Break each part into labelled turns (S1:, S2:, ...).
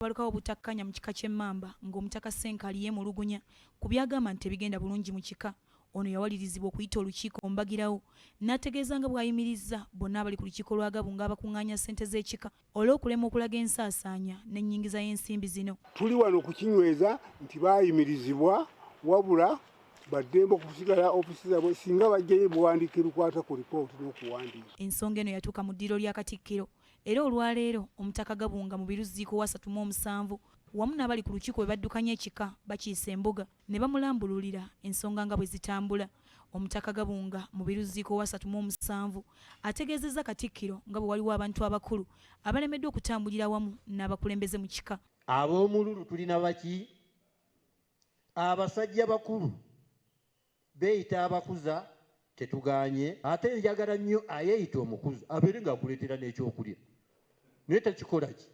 S1: balukawo obutakkanya mu kika ky'emmamba ng'omutaka Senkali yeemulugunya ku byagamba nti tebigenda bulungi mu kika. Ono yawalirizibwa okuyita olukiiko mbagirawo n'ategeeza nga bw'ayimirizza bonna abali ku lukiiko lwa Gabu ng'abakuŋŋaanya ssente z'ekika olw'okulema okulaga ensaasaanya n'ennyingiza y'ensimbi zino.
S2: Tuli wano kukinyweza nti baayimirizibwa wabula baddembe okusigala ofisi zaabwe singa bajjayo buwandiike lukwata ku lipooti n'okuwandiika.
S1: Ensonga eno yatuuka mu ddiiro lya Katikkiro era olwaleero omutaka Gabunga mu biruziiko wa 37 wamu n'abali ku lukiiko bwe baddukanya ekika bakiisa embuga ne bamulambululira ensonga nga bwe zitambula. Omutaka Gabunga mu biruziiko wa 37 ategeezezza Katikkiro nga bwe waliwo abantu abakulu abalemeddwa okutambulira wamu n'abakulembeze mu kika.
S3: Ab'omululu tulina baki? Abasajja bakulu beeyita abakuza tetuganye, ate njagala nnyo ayeeyita omukuzu abeere ng'akuleetera n'ekyokulya naye takikola ki?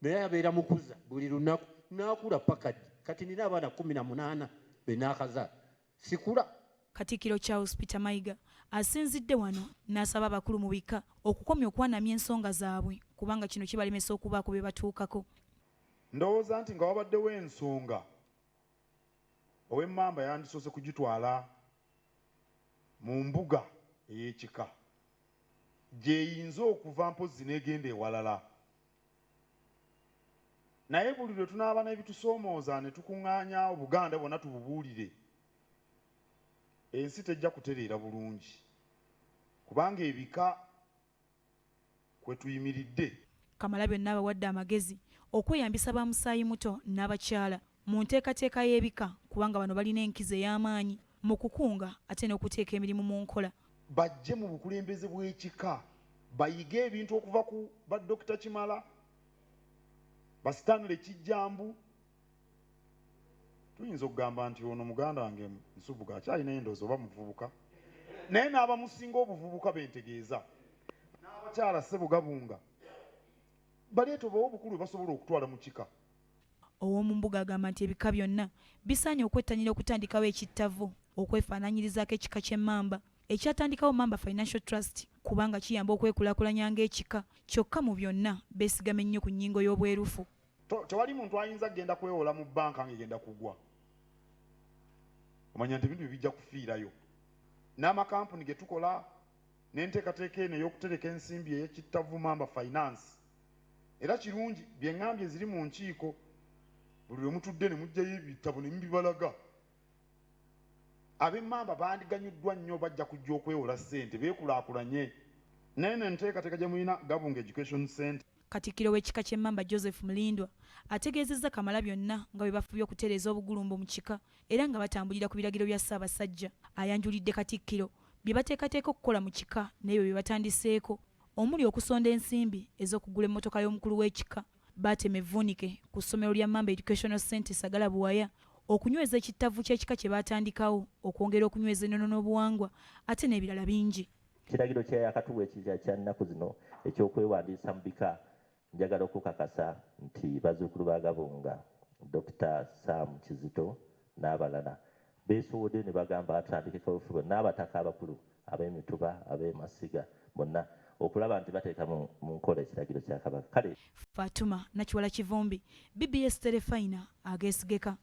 S3: Naye abeera mukuza buli lunaku n'akula pakadi. Kati nina abaana 18 be naakazaala sikula.
S1: Katikkiro Charles Peter Mayiga asinzidde wano n'asaba abakulu mu bika okukomya okwanamya ensonga zaabwe kubanga kino kibalemesa okubaako bye batuukako.
S4: Ndowooza nti nga wabaddewo ensonga ow'emmamba yandisoose kugitwala mu mbuga ey'ekika gyeyinza okuva mpozi n'egenda ewalala. Naye buli lwe tunaaba n'ebitusoomooza ne tukuŋŋaanya Obuganda bwonna tububuulire, ensi tejja kutereera bulungi kubanga ebika kwe tuyimiridde.
S1: Kamalabyonna abawadde amagezi okweyambisa ba musaayi muto n'abakyala mu nteekateeka y'ebika kubanga bano balina enkizo ey'amaanyi mu kukunga ate n'okuteeka emirimu mu nkola.
S4: Bajje mu bukulembeze bw'ekika bayige ebintu okuva ku ba Dr. Kimala, ba Stanley Kijjambu. Tuyinza okugamba nti ono muganda wange Nsubuga akyalina endowooza oba muvubuka, naye n'abamusinga obuvubuka bentegeeza n'abakyala Ssebugabunga baleeta obukulu basobola okutwala mu kika.
S1: Ow'omu mbuga agamba nti ebika byonna bisaanye okwettanira okutandikawo ekittavu okwefaananyirizaako ekika ky'emmamba ekyatandikawo Mamba Financial Trust kubanga kiyamba okwekulaakulanya ng'ekika kyokka mu byonna beesigame nnyo ku nnyingo y'obwerufu.
S4: Tewali muntu ayinza kgenda kwewola mu bbanka ng'egenda kugwa. Omanya nti ebintu bijja kufiirayo. N'amakampuni ge tukola n'enteekateeka eno ey'okutereka ensimbi ey'ekittavu Mamba Finance era kirungi bye ŋŋambye ziri mu nkiiko. Buli lwe mutudde ne mujjayo ebitabo ne mubibalaga. Ab'emmamba bandiganyuddwa nnyo bajja kujja okwewola ssente beekulaakulanye. N'eno enteekateeka gye mulina Gabunga Education Center.
S1: Katikkiro w'ekika ky'emmamba Joseph Mulindwa ategeezezza Kamalabyonna nga bwe bafubye okutereeza obugulumbu mu kika era nga batambulira ku biragiro bya Ssaabasajja. Ayanjulidde Katikkiro bye bateekateeka okukola mu kika n'ebyo bye batandiseeko omuli okusonda ensimbi ez'okugula emmotoka y'omukulu w'ekika. Batema evvuunike ku ssomero lya Mamba Educational Center Sagala Buwaya okunyweza ekittavu ky'ekika kye batandikawo okwongera okunyweza ennono n'obuwangwa ate n'ebirala bingi.
S5: Kiragiro kyakatuwa ekirya kya nnaku zino ekyokwewandiisa mu bika njagala okukakasa nti bazzukulu ba Gabunga Dr. Sam Kizito n'abalala beesowodde ne bagamba atandikeko obufubo n'abataka abakulu ab'emituba ab'emasiga bonna okulaba nti bateeka mu nkola ekiragiro kya Kabaka. Kale
S1: Fatuma Nakiwala Kivumbi, BBS Telefina, ageesigeka.